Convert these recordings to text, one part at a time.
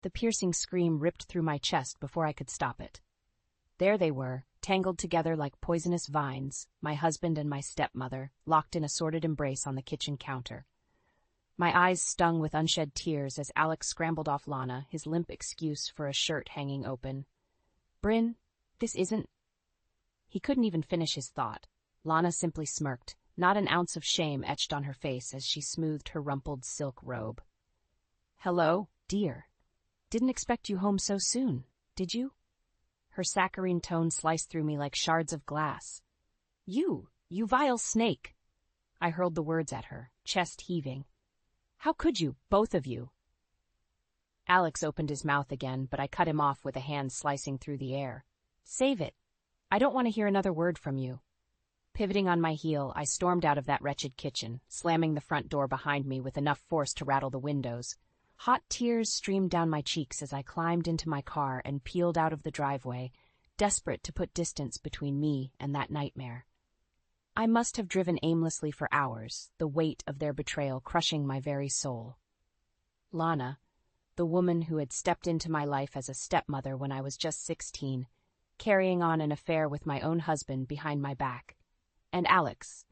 The piercing scream ripped through my chest before I could stop it. There they were, tangled together like poisonous vines, my husband and my stepmother, locked in a sordid embrace on the kitchen counter. My eyes stung with unshed tears as Alex scrambled off Lana, his limp excuse for a shirt hanging open. "Bryn, this isn't—" He couldn't even finish his thought. Lana simply smirked, not an ounce of shame etched on her face as she smoothed her rumpled silk robe. "Hello, dear. Didn't expect you home so soon, did you?" Her saccharine tone sliced through me like shards of glass. You vile snake!" I hurled the words at her, chest heaving. "How could you, both of you?" Alex opened his mouth again, but I cut him off with a hand slicing through the air. "Save it. I don't want to hear another word from you." Pivoting on my heel, I stormed out of that wretched kitchen, slamming the front door behind me with enough force to rattle the windows. Hot tears streamed down my cheeks as I climbed into my car and peeled out of the driveway, desperate to put distance between me and that nightmare. I must have driven aimlessly for hours, the weight of their betrayal crushing my very soul. Lana, the woman who had stepped into my life as a stepmother when I was just 16, carrying on an affair with my own husband behind my back. And Alex,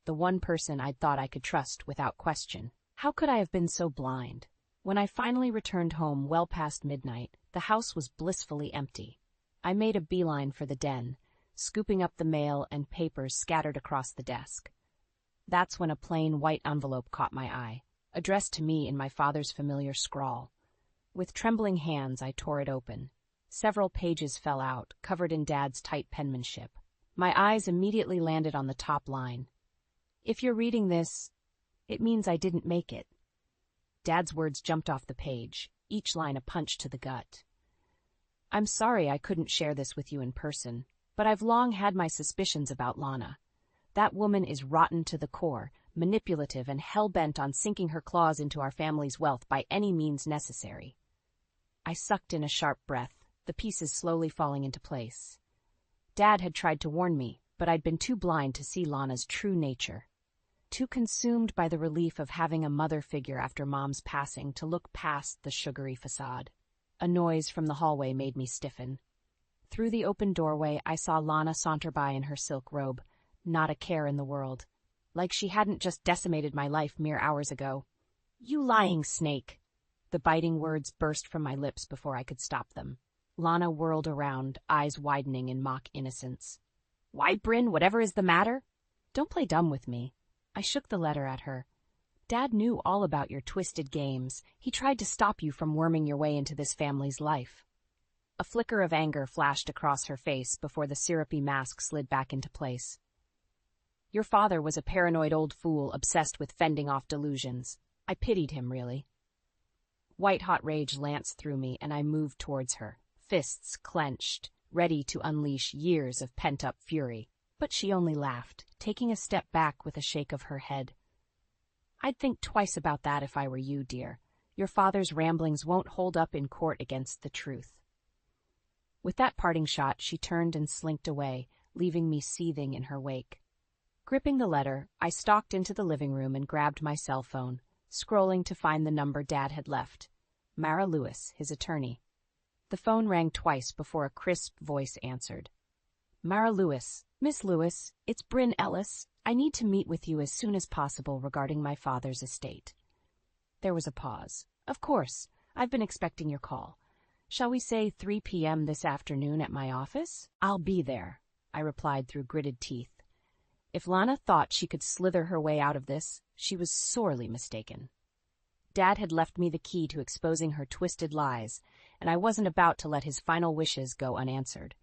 the one person I'd thought I could trust without question. How could I have been so blind? When I finally returned home well past midnight, the house was blissfully empty. I made a beeline for the den, scooping up the mail and papers scattered across the desk. That's when a plain white envelope caught my eye, addressed to me in my father's familiar scrawl. With trembling hands, I tore it open. Several pages fell out, covered in Dad's tight penmanship. My eyes immediately landed on the top line. "If you're reading this, it means I didn't make it." Dad's words jumped off the page, each line a punch to the gut. "I'm sorry I couldn't share this with you in person, but I've long had my suspicions about Lana. That woman is rotten to the core, manipulative and hell-bent on sinking her claws into our family's wealth by any means necessary." I sucked in a sharp breath, the pieces slowly falling into place. Dad had tried to warn me, but I'd been too blind to see Lana's true nature. Too consumed by the relief of having a mother figure after Mom's passing to look past the sugary facade. A noise from the hallway made me stiffen. Through the open doorway, I saw Lana saunter by in her silk robe, not a care in the world, like she hadn't just decimated my life mere hours ago. "You lying snake!" The biting words burst from my lips before I could stop them. Lana whirled around, eyes widening in mock innocence. "Why, Bryn, whatever is the matter?" "Don't play dumb with me." I shook the letter at her. "Dad knew all about your twisted games. He tried to stop you from worming your way into this family's life." A flicker of anger flashed across her face before the syrupy mask slid back into place. "Your father was a paranoid old fool obsessed with fending off delusions. I pitied him, really." White-hot rage lanced through me, and I moved towards her, fists clenched, ready to unleash years of pent-up fury. But she only laughed, taking a step back with a shake of her head. "I'd think twice about that if I were you, dear. Your father's ramblings won't hold up in court against the truth." With that parting shot, she turned and slinked away, leaving me seething in her wake. Gripping the letter, I stalked into the living room and grabbed my cell phone, scrolling to find the number Dad had left. Mara Lewis, his attorney. The phone rang twice before a crisp voice answered. "Mara Lewis. Miss Lewis, it's Bryn Ellis. I need to meet with you as soon as possible regarding my father's estate." There was a pause. "Of course. I've been expecting your call. Shall we say 3 p.m. this afternoon at my office?" "I'll be there," I replied through gritted teeth. If Lana thought she could slither her way out of this, she was sorely mistaken. Dad had left me the key to exposing her twisted lies, and I wasn't about to let his final wishes go unanswered.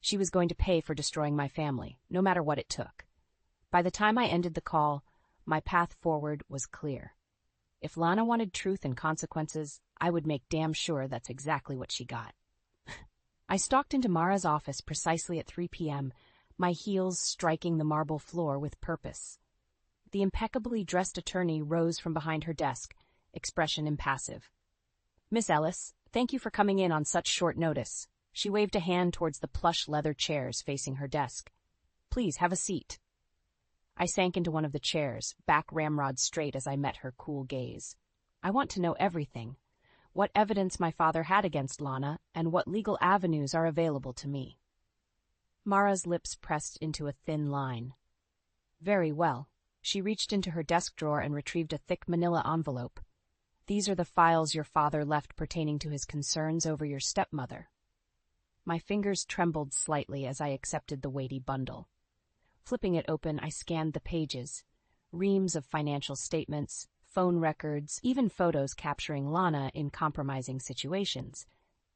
She was going to pay for destroying my family, no matter what it took. By the time I ended the call, my path forward was clear. If Lana wanted truth and consequences, I would make damn sure that's exactly what she got. I stalked into Mara's office precisely at 3 p.m., my heels striking the marble floor with purpose. The impeccably dressed attorney rose from behind her desk, expression impassive. "Miss Ellis, thank you for coming in on such short notice." She waved a hand towards the plush leather chairs facing her desk. "Please, have a seat." I sank into one of the chairs, back ramrod straight as I met her cool gaze. "I want to know everything. what evidence my father had against Lana, and what legal avenues are available to me. Mara's lips pressed into a thin line. Very well. She reached into her desk drawer and retrieved a thick manila envelope. These are the files your father left pertaining to his concerns over your stepmother. My fingers trembled slightly as I accepted the weighty bundle. Flipping it open, I scanned the pages. Reams of financial statements, phone records, even photos capturing Lana in compromising situations.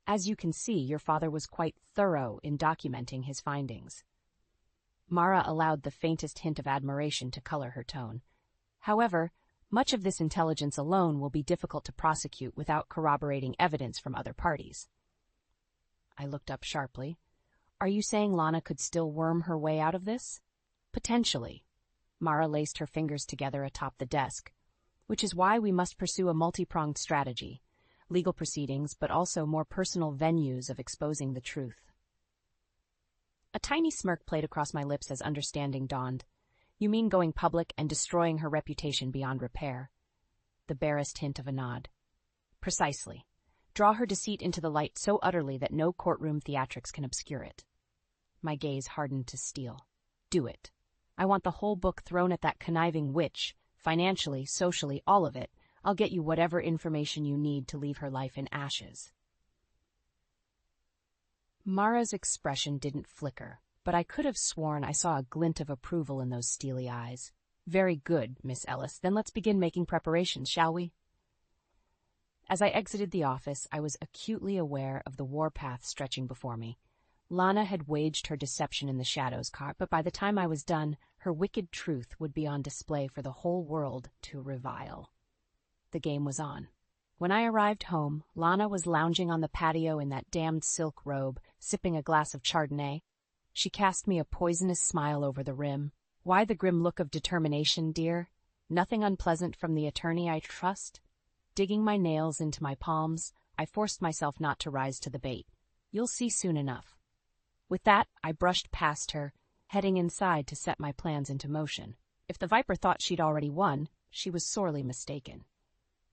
As you can see, your father was quite thorough in documenting his findings. Mara allowed the faintest hint of admiration to color her tone. However, much of this intelligence alone will be difficult to prosecute without corroborating evidence from other parties. I looked up sharply. Are you saying Lana could still worm her way out of this? Potentially. Mara laced her fingers together atop the desk. Which is why we must pursue a multi-pronged strategy. Legal proceedings, but also more personal venues of exposing the truth. A tiny smirk played across my lips as understanding dawned. You mean going public and destroying her reputation beyond repair? The barest hint of a nod. Precisely. Draw her deceit into the light so utterly that no courtroom theatrics can obscure it. My gaze hardened to steel. Do it. I want the whole book thrown at that conniving witch, financially, socially, all of it. I'll get you whatever information you need to leave her life in ashes. Mara's expression didn't flicker, but I could have sworn I saw a glint of approval in those steely eyes. Very good, Miss Ellis. Then let's begin making preparations, shall we? As I exited the office, I was acutely aware of the warpath stretching before me. Lana had waged her deception in the shadows, but by the time I was done, her wicked truth would be on display for the whole world to revile. The game was on. When I arrived home, Lana was lounging on the patio in that damned silk robe, sipping a glass of Chardonnay. She cast me a poisonous smile over the rim. Why the grim look of determination, dear? Nothing unpleasant from the attorney I trust? Digging my nails into my palms, I forced myself not to rise to the bait. You'll see soon enough. With that, I brushed past her, heading inside to set my plans into motion. If the Viper thought she'd already won, she was sorely mistaken.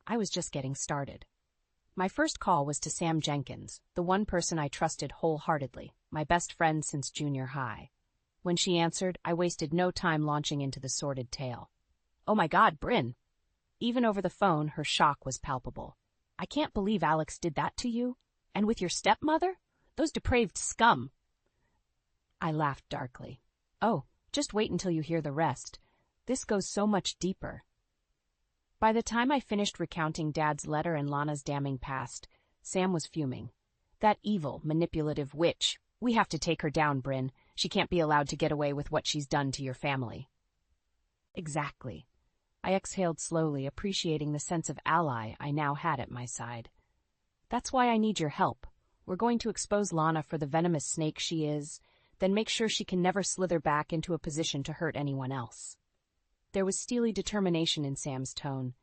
I was just getting started. My first call was to Sam Jenkins, the one person I trusted wholeheartedly, my best friend since junior high. When she answered, I wasted no time launching into the sordid tale. Oh my God, Bryn! Even over the phone, her shock was palpable. I can't believe Alex did that to you? And with your stepmother? Those depraved scum! I laughed darkly. Oh, just wait until you hear the rest. This goes so much deeper. By the time I finished recounting Dad's letter and Lana's damning past, Sam was fuming. That evil, manipulative witch. We have to take her down, Bryn. She can't be allowed to get away with what she's done to your family. Exactly. I exhaled slowly, appreciating the sense of ally I now had at my side. That's why I need your help. We're going to expose Lana for the venomous snake she is, then make sure she can never slither back into a position to hurt anyone else. There was steely determination in Sam's tone.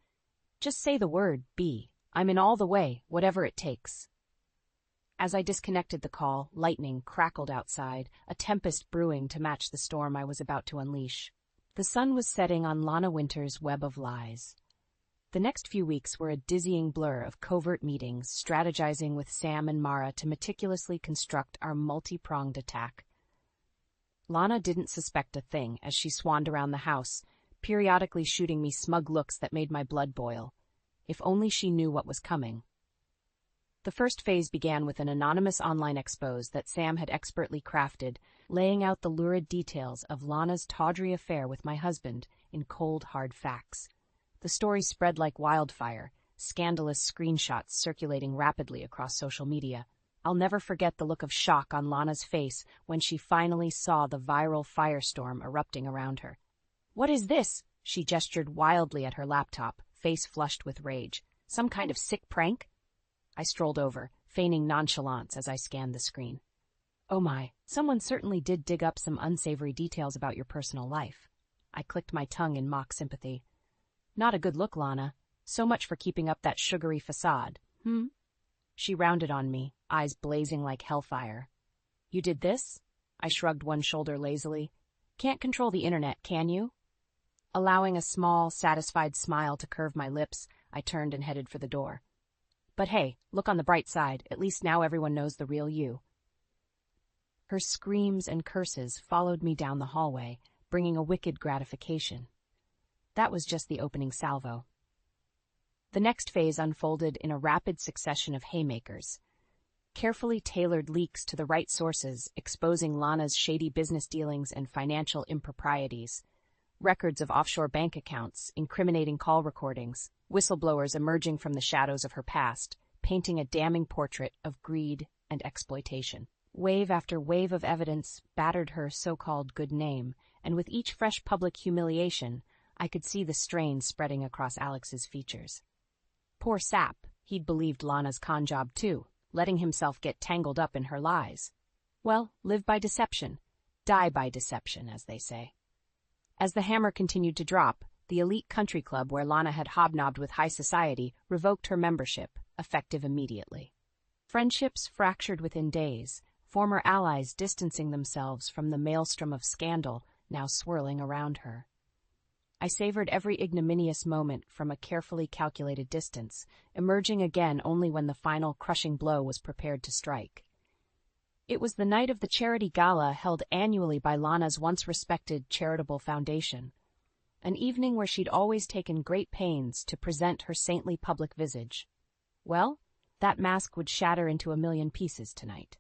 Just say the word, B. I'm in all the way, whatever it takes. As I disconnected the call, lightning crackled outside, a tempest brewing to match the storm I was about to unleash. The sun was setting on Lana Winter's web of lies. The next few weeks were a dizzying blur of covert meetings, strategizing with Sam and Mara to meticulously construct our multi-pronged attack. Lana didn't suspect a thing as she swanned around the house, periodically shooting me smug looks that made my blood boil. If only she knew what was coming. The first phase began with an anonymous online expose that Sam had expertly crafted, laying out the lurid details of Lana's tawdry affair with my husband in cold, hard facts. The story spread like wildfire, scandalous screenshots circulating rapidly across social media. I'll never forget the look of shock on Lana's face when she finally saw the viral firestorm erupting around her. What is this? She gestured wildly at her laptop, face flushed with rage. Some kind of sick prank? I strolled over, feigning nonchalance as I scanned the screen. Oh my, someone certainly did dig up some unsavory details about your personal life. I clicked my tongue in mock sympathy. Not a good look, Lana. So much for keeping up that sugary facade, She rounded on me, eyes blazing like hellfire. You did this? I shrugged one shoulder lazily. Can't control the internet, can you? Allowing a small, satisfied smile to curve my lips, I turned and headed for the door. But hey, look on the bright side, at least now everyone knows the real you. Her screams and curses followed me down the hallway, bringing a wicked gratification. That was just the opening salvo. The next phase unfolded in a rapid succession of haymakers. Carefully tailored leaks to the right sources exposing Lana's shady business dealings and financial improprieties. Records of offshore bank accounts, incriminating call recordings, whistleblowers emerging from the shadows of her past, painting a damning portrait of greed and exploitation. Wave after wave of evidence battered her so-called good name, and with each fresh public humiliation, I could see the strain spreading across Alex's features. Poor sap, he'd believed Lana's con job too, letting himself get tangled up in her lies. Well, live by deception, die by deception, as they say. As the hammer continued to drop, the elite country club where Lana had hobnobbed with high society revoked her membership, effective immediately. Friendships fractured within days, former allies distancing themselves from the maelstrom of scandal now swirling around her. I savored every ignominious moment from a carefully calculated distance, emerging again only when the final crushing blow was prepared to strike. It was the night of the charity gala held annually by Lana's once-respected charitable foundation, an evening where she'd always taken great pains to present her saintly public visage. Well, that mask would shatter into a million pieces tonight.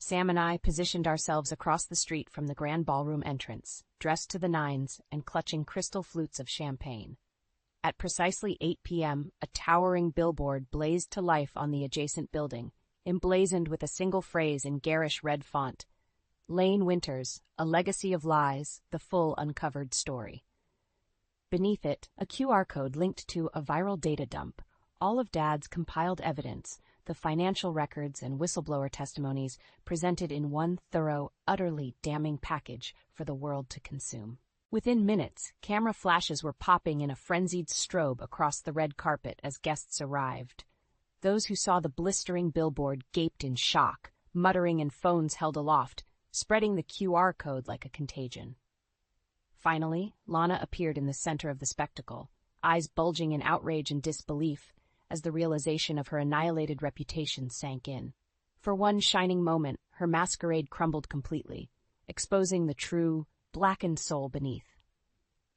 Sam and I positioned ourselves across the street from the grand ballroom entrance, dressed to the nines and clutching crystal flutes of champagne. At precisely 8 p.m., a towering billboard blazed to life on the adjacent building, emblazoned with a single phrase in garish red font: Lane Winters, a legacy of lies, the full uncovered story. Beneath it, a QR code linked to a viral data dump, all of Dad's compiled evidence, the financial records and whistleblower testimonies presented in one thorough, utterly damning package for the world to consume. Within minutes, camera flashes were popping in a frenzied strobe across the red carpet as guests arrived. Those who saw the blistering billboard gaped in shock, muttering in phones held aloft, spreading the QR code like a contagion. Finally, Lana appeared in the center of the spectacle, eyes bulging in outrage and disbelief, as the realization of her annihilated reputation sank in. For one shining moment, her masquerade crumbled completely, exposing the true, blackened soul beneath.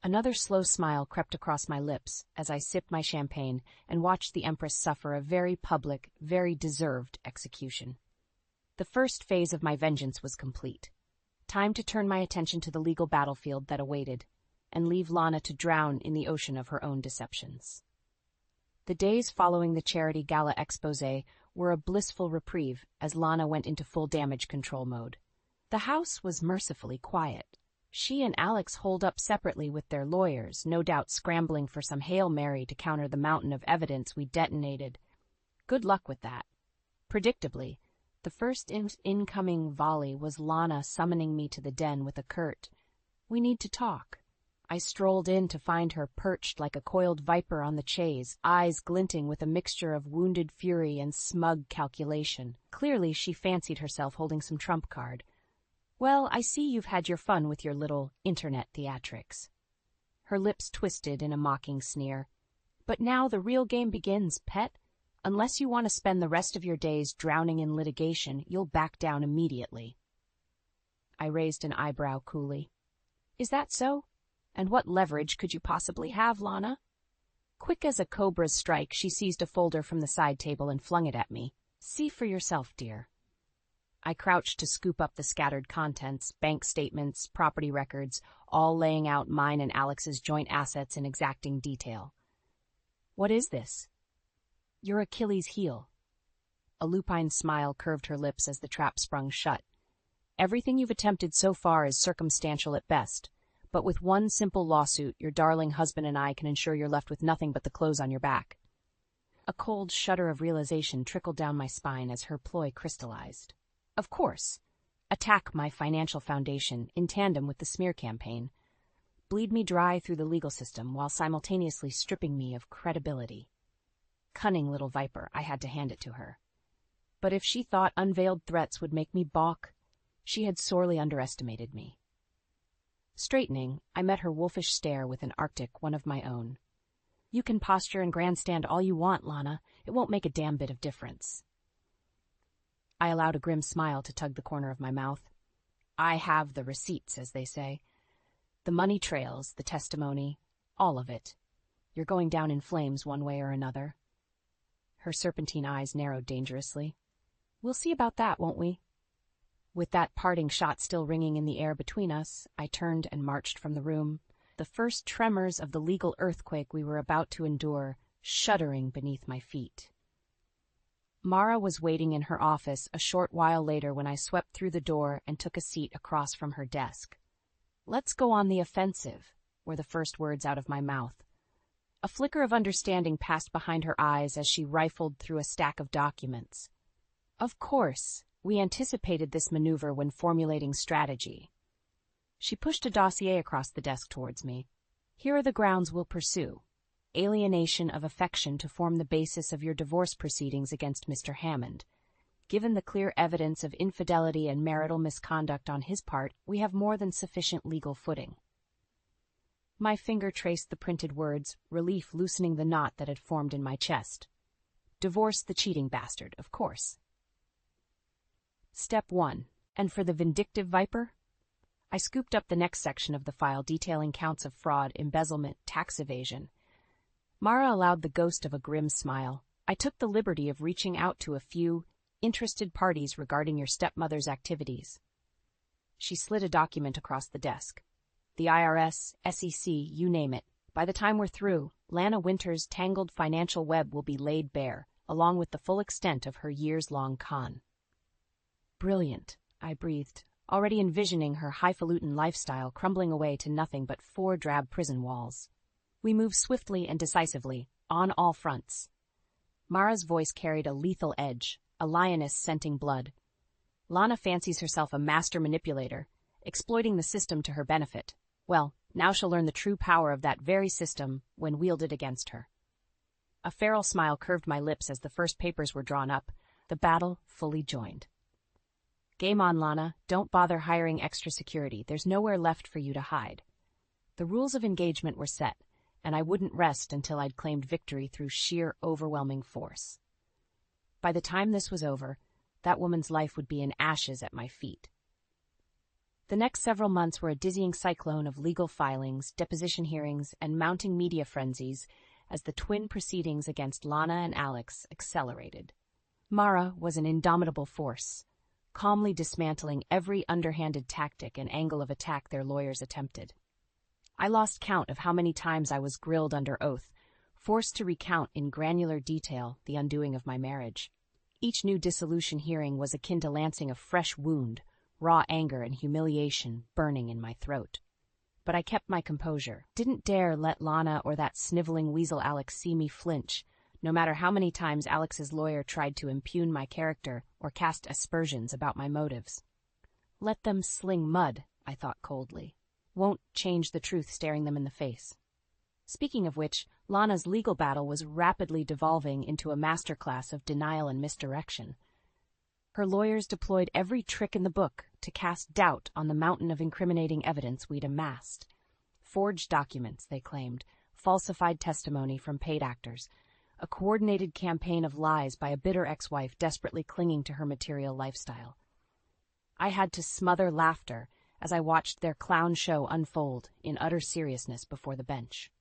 Another slow smile crept across my lips as I sipped my champagne and watched the Empress suffer a very public, very deserved execution. The first phase of my vengeance was complete. Time to turn my attention to the legal battlefield that awaited, and leave Lana to drown in the ocean of her own deceptions. The days following the charity gala exposé were a blissful reprieve as Lana went into full damage control mode. The house was mercifully quiet. She and Alex holed up separately with their lawyers, no doubt scrambling for some Hail Mary to counter the mountain of evidence we detonated. Good luck with that. Predictably, the first incoming volley was Lana summoning me to the den with a curt, "We need to talk." I strolled in to find her perched like a coiled viper on the chaise, eyes glinting with a mixture of wounded fury and smug calculation. Clearly she fancied herself holding some trump card. "Well, I see you've had your fun with your little internet theatrics." Her lips twisted in a mocking sneer. "But now the real game begins, pet. Unless you want to spend the rest of your days drowning in litigation, you'll back down immediately." I raised an eyebrow coolly. "Is that so? And what leverage could you possibly have, Lana?" Quick as a cobra's strike, she seized a folder from the side table and flung it at me. "See for yourself, dear." I crouched to scoop up the scattered contents, bank statements, property records, all laying out mine and Alex's joint assets in exacting detail. "What is this?" "Your Achilles' heel." A lupine smile curved her lips as the trap sprung shut. "Everything you've attempted so far is circumstantial at best. But with one simple lawsuit, your darling husband and I can ensure you're left with nothing but the clothes on your back." A cold shudder of realization trickled down my spine as her ploy crystallized. Of course. Attack my financial foundation in tandem with the smear campaign. Bleed me dry through the legal system while simultaneously stripping me of credibility. Cunning little viper, I had to hand it to her. But if she thought unveiled threats would make me balk, she had sorely underestimated me. Straightening, I met her wolfish stare with an Arctic one of my own. You can posture and grandstand all you want, Lana. It won't make a damn bit of difference. I allowed a grim smile to tug the corner of my mouth. I have the receipts, as they say. The money trails, the testimony, all of it. You're going down in flames one way or another. Her serpentine eyes narrowed dangerously. We'll see about that, won't we? With that parting shot still ringing in the air between us, I turned and marched from the room, the first tremors of the legal earthquake we were about to endure shuddering beneath my feet. Mara was waiting in her office a short while later when I swept through the door and took a seat across from her desk. "Let's go on the offensive," were the first words out of my mouth. A flicker of understanding passed behind her eyes as she rifled through a stack of documents. Of course, we anticipated this maneuver when formulating strategy. She pushed a dossier across the desk towards me. Here are the grounds we'll pursue. Alienation of affection to form the basis of your divorce proceedings against Mr. Hammond. Given the clear evidence of infidelity and marital misconduct on his part, we have more than sufficient legal footing. My finger traced the printed words, relief loosening the knot that had formed in my chest. Divorce the cheating bastard, of course. Step 1. And for the vindictive viper? I scooped up the next section of the file detailing counts of fraud, embezzlement, tax evasion. Mara allowed the ghost of a grim smile. I took the liberty of reaching out to a few interested parties regarding your stepmother's activities. She slid a document across the desk. The IRS, SEC, you name it. By the time we're through, Lana Winter's tangled financial web will be laid bare, along with the full extent of her years-long con. Brilliant, I breathed, already envisioning her highfalutin lifestyle crumbling away to nothing but 4 drab prison walls. We moved swiftly and decisively, on all fronts. Mara's voice carried a lethal edge, a lioness scenting blood. Lana fancies herself a master manipulator, exploiting the system to her benefit. Well, now she'll learn the true power of that very system when wielded against her. A feral smile curved my lips as the first papers were drawn up, the battle fully joined. Game on, Lana. Don't bother hiring extra security. There's nowhere left for you to hide. The rules of engagement were set, and I wouldn't rest until I'd claimed victory through sheer overwhelming force. By the time this was over, that woman's life would be in ashes at my feet. The next several months were a dizzying cyclone of legal filings, deposition hearings, and mounting media frenzies as the twin proceedings against Lana and Alex accelerated. Mara was an indomitable force, calmly dismantling every underhanded tactic and angle of attack their lawyers attempted. I lost count of how many times I was grilled under oath, forced to recount in granular detail the undoing of my marriage. Each new dissolution hearing was akin to lancing a fresh wound, raw anger and humiliation burning in my throat. But I kept my composure, didn't dare let Lana or that sniveling weasel Alex see me flinch, no matter how many times Alex's lawyer tried to impugn my character or cast aspersions about my motives. Let them sling mud, I thought coldly. Won't change the truth staring them in the face. Speaking of which, Lana's legal battle was rapidly devolving into a masterclass of denial and misdirection. Her lawyers deployed every trick in the book to cast doubt on the mountain of incriminating evidence we'd amassed. Forged documents, they claimed, falsified testimony from paid actors, a coordinated campaign of lies by a bitter ex-wife desperately clinging to her material lifestyle. I had to smother laughter as I watched their clown show unfold in utter seriousness before the bench.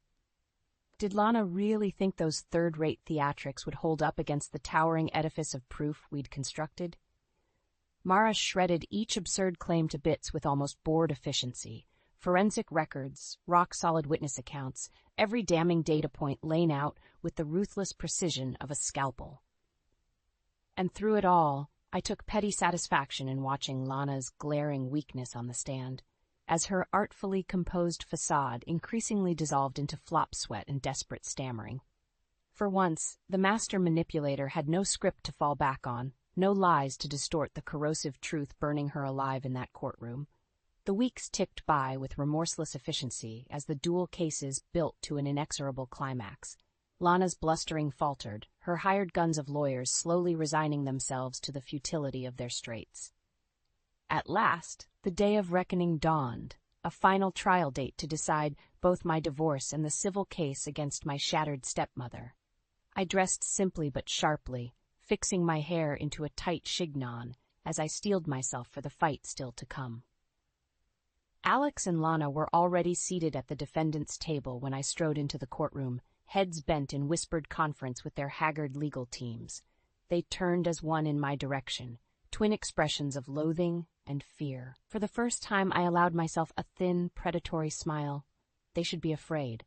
Did Lana really think those third-rate theatrics would hold up against the towering edifice of proof we'd constructed? Mara shredded each absurd claim to bits with almost bored efficiency. Forensic records, rock-solid witness accounts, every damning data point laid out with the ruthless precision of a scalpel. And through it all, I took petty satisfaction in watching Lana's glaring weakness on the stand, as her artfully composed facade increasingly dissolved into flop sweat and desperate stammering. For once, the master manipulator had no script to fall back on, no lies to distort the corrosive truth burning her alive in that courtroom. The weeks ticked by with remorseless efficiency as the dual cases built to an inexorable climax. Lana's blustering faltered, her hired guns of lawyers slowly resigning themselves to the futility of their straits. At last, the day of reckoning dawned, a final trial date to decide both my divorce and the civil case against my shattered stepmother. I dressed simply but sharply, fixing my hair into a tight chignon as I steeled myself for the fight still to come. Alex and Lana were already seated at the defendant's table when I strode into the courtroom, heads bent in whispered conference with their haggard legal teams. They turned as one in my direction, twin expressions of loathing and fear. For the first time, I allowed myself a thin, predatory smile. They should be afraid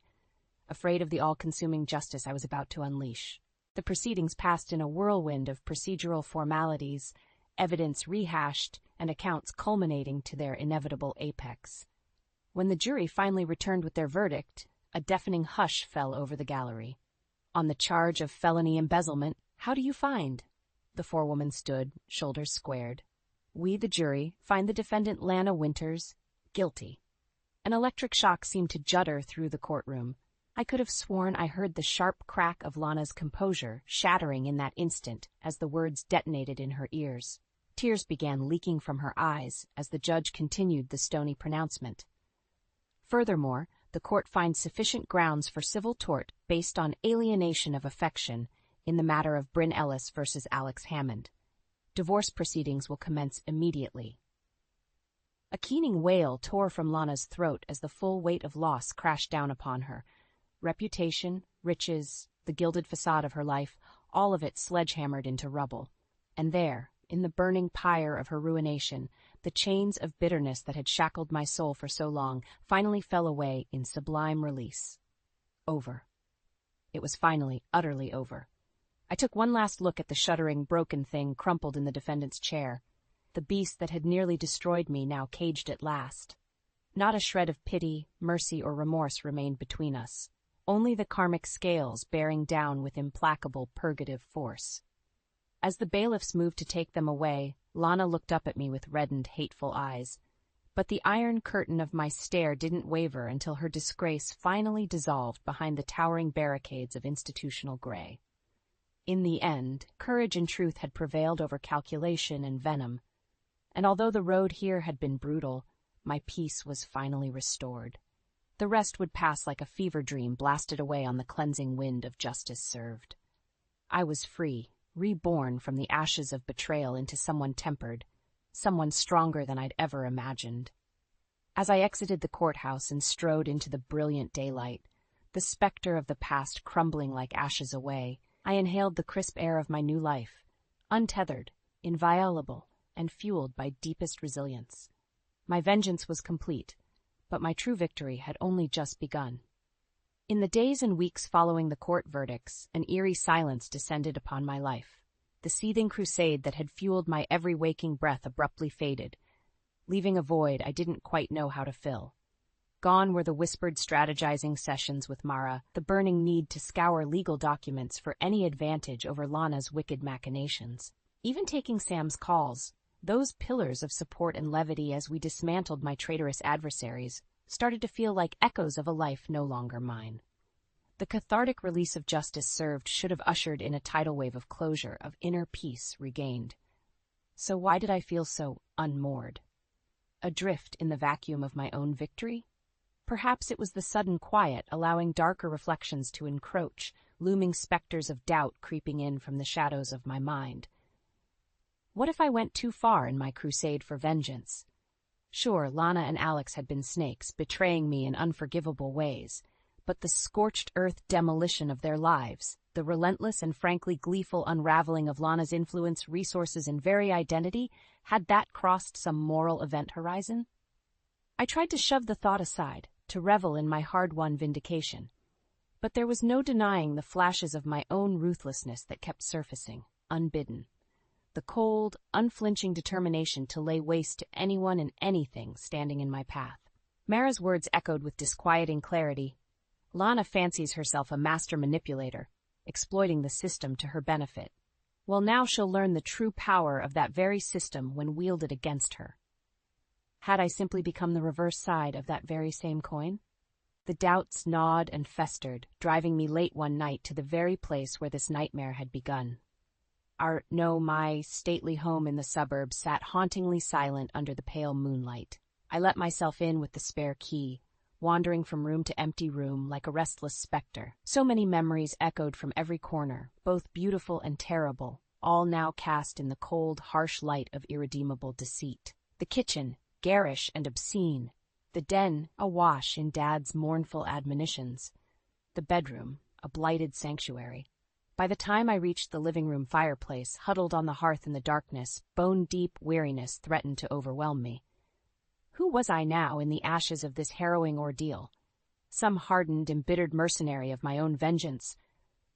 of the all-consuming justice I was about to unleash. The proceedings passed in a whirlwind of procedural formalities, evidence rehashed, and accounts culminating to their inevitable apex. When the jury finally returned with their verdict, a deafening hush fell over the gallery. On the charge of felony embezzlement, how do you find? The forewoman stood, shoulders squared. We, the jury, find the defendant Lana Winters guilty. An electric shock seemed to judder through the courtroom. I could have sworn I heard the sharp crack of Lana's composure shattering in that instant as the words detonated in her ears. Tears began leaking from her eyes as the judge continued the stony pronouncement. Furthermore, the court finds sufficient grounds for civil tort based on alienation of affection in the matter of Bryn Ellis versus Alex Hammond. Divorce proceedings will commence immediately. A keening wail tore from Lana's throat as the full weight of loss crashed down upon her. Reputation, riches, the gilded facade of her life, all of it sledgehammered into rubble. And there, in the burning pyre of her ruination, the chains of bitterness that had shackled my soul for so long finally fell away in sublime release. Over. It was finally, utterly over. I took one last look at the shuddering, broken thing crumpled in the defendant's chair. The beast that had nearly destroyed me now caged at last. Not a shred of pity, mercy, or remorse remained between us. Only the karmic scales bearing down with implacable purgative force. As the bailiffs moved to take them away, Lana looked up at me with reddened, hateful eyes. But the iron curtain of my stare didn't waver until her disgrace finally dissolved behind the towering barricades of institutional gray. In the end, courage and truth had prevailed over calculation and venom, and although the road here had been brutal, my peace was finally restored. The rest would pass like a fever dream blasted away on the cleansing wind of justice served. I was free, reborn from the ashes of betrayal into someone tempered, someone stronger than I'd ever imagined. As I exited the courthouse and strode into the brilliant daylight, the specter of the past crumbling like ashes away, I inhaled the crisp air of my new life, untethered, inviolable, and fueled by deepest resilience. My vengeance was complete, but my true victory had only just begun. In the days and weeks following the court verdicts, an eerie silence descended upon my life. The seething crusade that had fueled my every waking breath abruptly faded, leaving a void I didn't quite know how to fill. Gone were the whispered strategizing sessions with Mara, the burning need to scour legal documents for any advantage over Lana's wicked machinations. Even taking Sam's calls, those pillars of support and levity as we dismantled my traitorous adversaries, started to feel like echoes of a life no longer mine. The cathartic release of justice served should have ushered in a tidal wave of closure, of inner peace regained. So why did I feel so unmoored? Adrift in the vacuum of my own victory? Perhaps it was the sudden quiet allowing darker reflections to encroach, looming specters of doubt creeping in from the shadows of my mind. What if I went too far in my crusade for vengeance? Sure, Lana and Alex had been snakes, betraying me in unforgivable ways, but the scorched earth demolition of their lives, the relentless and frankly gleeful unraveling of Lana's influence, resources, and very identity, had that crossed some moral event horizon? I tried to shove the thought aside, to revel in my hard-won vindication, but there was no denying the flashes of my own ruthlessness that kept surfacing, unbidden. The cold, unflinching determination to lay waste to anyone and anything standing in my path. Mara's words echoed with disquieting clarity. Lana fancies herself a master manipulator, exploiting the system to her benefit. Well, now she'll learn the true power of that very system when wielded against her. Had I simply become the reverse side of that very same coin? The doubts gnawed and festered, driving me late one night to the very place where this nightmare had begun. My stately home in the suburbs sat hauntingly silent under the pale moonlight. I let myself in with the spare key, wandering from room to empty room like a restless specter. So many memories echoed from every corner, both beautiful and terrible, all now cast in the cold, harsh light of irredeemable deceit. The kitchen, garish and obscene. The den, awash in Dad's mournful admonitions. The bedroom, a blighted sanctuary. By the time I reached the living room fireplace, huddled on the hearth in the darkness, bone-deep weariness threatened to overwhelm me. Who was I now in the ashes of this harrowing ordeal? Some hardened, embittered mercenary of my own vengeance,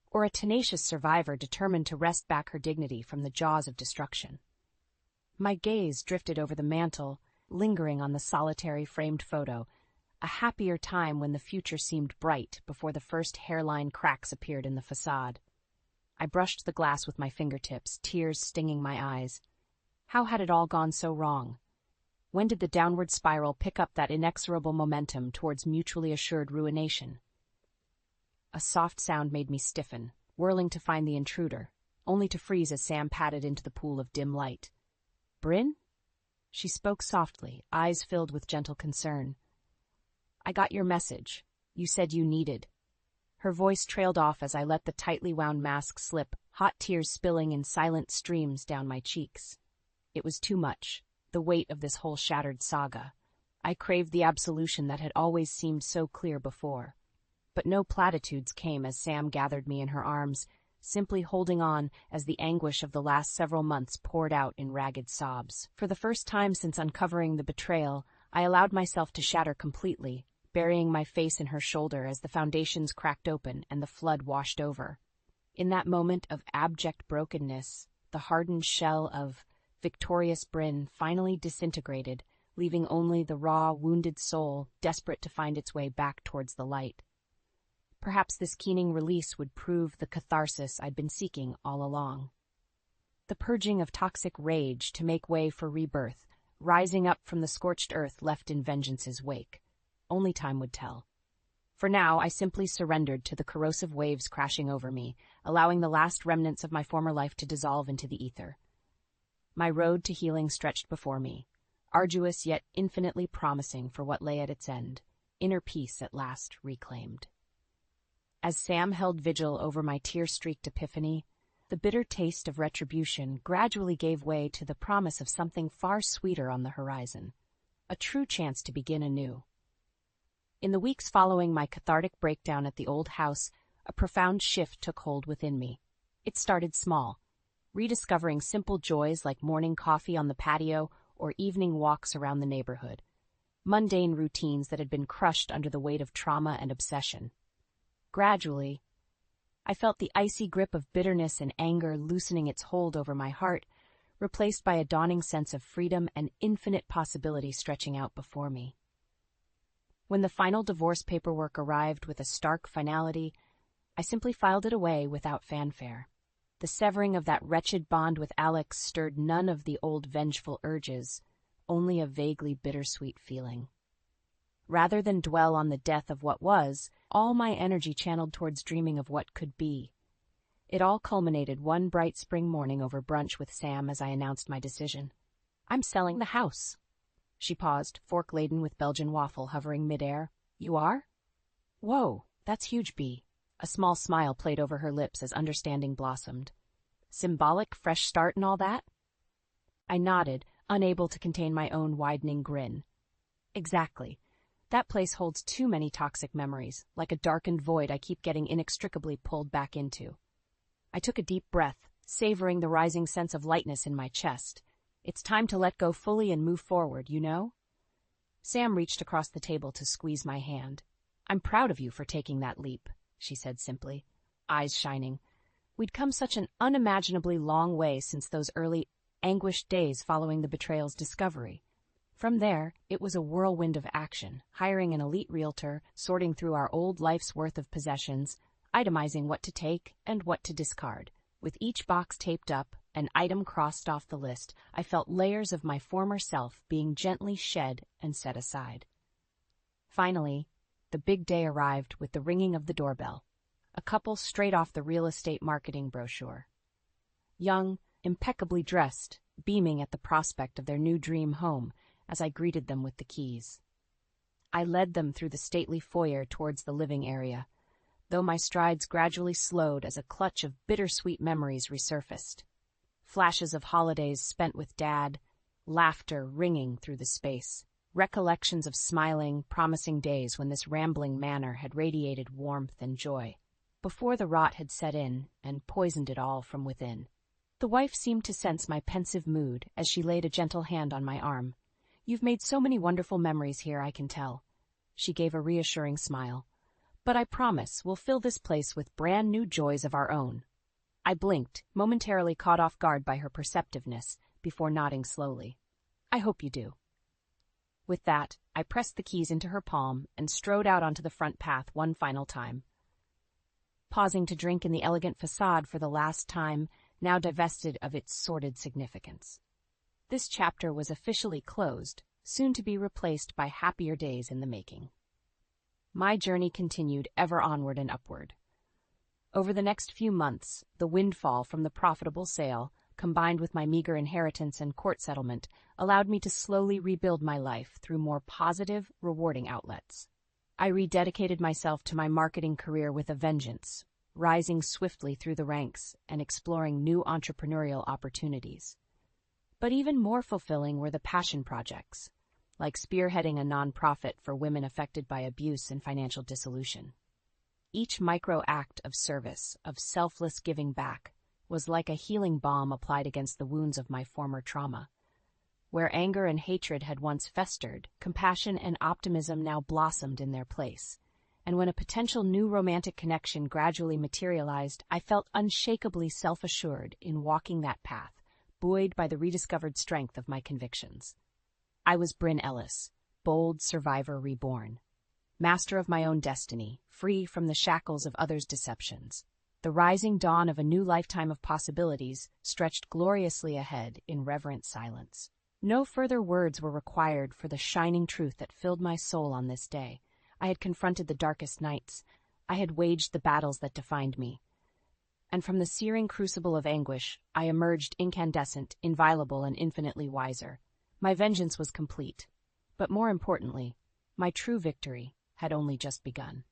or a tenacious survivor determined to wrest back her dignity from the jaws of destruction? My gaze drifted over the mantel, lingering on the solitary framed photo, a happier time when the future seemed bright before the first hairline cracks appeared in the facade. I brushed the glass with my fingertips, tears stinging my eyes. How had it all gone so wrong? When did the downward spiral pick up that inexorable momentum towards mutually assured ruination? A soft sound made me stiffen, whirling to find the intruder, only to freeze as Sam padded into the pool of dim light. "Bryn?" She spoke softly, eyes filled with gentle concern. "I got your message. You said you needed." Her voice trailed off as I let the tightly wound mask slip, hot tears spilling in silent streams down my cheeks. It was too much, the weight of this whole shattered saga. I craved the absolution that had always seemed so clear before. But no platitudes came as Sam gathered me in her arms, simply holding on as the anguish of the last several months poured out in ragged sobs. For the first time since uncovering the betrayal, I allowed myself to shatter completely, burying my face in her shoulder as the foundations cracked open and the flood washed over. In that moment of abject brokenness, the hardened shell of victorious Bryn finally disintegrated, leaving only the raw, wounded soul desperate to find its way back towards the light. Perhaps this keening release would prove the catharsis I'd been seeking all along. The purging of toxic rage to make way for rebirth, rising up from the scorched earth left in vengeance's wake. Only time would tell. For now, I simply surrendered to the corrosive waves crashing over me, allowing the last remnants of my former life to dissolve into the ether. My road to healing stretched before me, arduous yet infinitely promising for what lay at its end, inner peace at last reclaimed. As Sam held vigil over my tear-streaked epiphany, the bitter taste of retribution gradually gave way to the promise of something far sweeter on the horizon, a true chance to begin anew. In the weeks following my cathartic breakdown at the old house, a profound shift took hold within me. It started small, rediscovering simple joys like morning coffee on the patio or evening walks around the neighborhood, mundane routines that had been crushed under the weight of trauma and obsession. Gradually, I felt the icy grip of bitterness and anger loosening its hold over my heart, replaced by a dawning sense of freedom and infinite possibility stretching out before me. When the final divorce paperwork arrived with a stark finality, I simply filed it away without fanfare. The severing of that wretched bond with Alex stirred none of the old vengeful urges, only a vaguely bittersweet feeling. Rather than dwell on the death of what was, all my energy channeled towards dreaming of what could be. It all culminated one bright spring morning over brunch with Sam as I announced my decision. "I'm selling the house." She paused, fork laden with Belgian waffle hovering midair. "You are?" "Whoa, that's huge, B." A small smile played over her lips as understanding blossomed. "Symbolic fresh start and all that?" I nodded, unable to contain my own widening grin. "Exactly. That place holds too many toxic memories, like a darkened void I keep getting inextricably pulled back into." I took a deep breath, savoring the rising sense of lightness in my chest. It's time to let go fully and move forward, you know? Sam reached across the table to squeeze my hand. "I'm proud of you for taking that leap," she said simply, eyes shining. We'd come such an unimaginably long way since those early, anguished days following the betrayal's discovery. From there, it was a whirlwind of action, hiring an elite realtor, sorting through our old life's worth of possessions, itemizing what to take and what to discard. With each box taped up, an item crossed off the list, I felt layers of my former self being gently shed and set aside. Finally, the big day arrived with the ringing of the doorbell, a couple straight off the real estate marketing brochure. Young, impeccably dressed, beaming at the prospect of their new dream home as I greeted them with the keys. I led them through the stately foyer towards the living area, though my strides gradually slowed as a clutch of bittersweet memories resurfaced. Flashes of holidays spent with Dad, laughter ringing through the space, recollections of smiling, promising days when this rambling manor had radiated warmth and joy, before the rot had set in and poisoned it all from within. The wife seemed to sense my pensive mood as she laid a gentle hand on my arm. "You've made so many wonderful memories here, I can tell." She gave a reassuring smile. "But I promise we'll fill this place with brand new joys of our own." I blinked, momentarily caught off guard by her perceptiveness, before nodding slowly. "I hope you do." With that, I pressed the keys into her palm and strode out onto the front path one final time, pausing to drink in the elegant facade for the last time, now divested of its sordid significance. This chapter was officially closed, soon to be replaced by happier days in the making. My journey continued ever onward and upward. Over the next few months, the windfall from the profitable sale, combined with my meager inheritance and court settlement, allowed me to slowly rebuild my life through more positive, rewarding outlets. I rededicated myself to my marketing career with a vengeance, rising swiftly through the ranks and exploring new entrepreneurial opportunities. But even more fulfilling were the passion projects, like spearheading a nonprofit for women affected by abuse and financial dissolution. Each micro act of service, of selfless giving back, was like a healing balm applied against the wounds of my former trauma. Where anger and hatred had once festered, compassion and optimism now blossomed in their place. And when a potential new romantic connection gradually materialized, I felt unshakably self-assured in walking that path, buoyed by the rediscovered strength of my convictions. I was Bryn Ellis, bold survivor reborn, master of my own destiny, free from the shackles of others' deceptions. The rising dawn of a new lifetime of possibilities stretched gloriously ahead in reverent silence. No further words were required for the shining truth that filled my soul on this day. I had confronted the darkest nights. I had waged the battles that defined me. And from the searing crucible of anguish, I emerged incandescent, inviolable, and infinitely wiser. My vengeance was complete. But more importantly, my true victory had only just begun.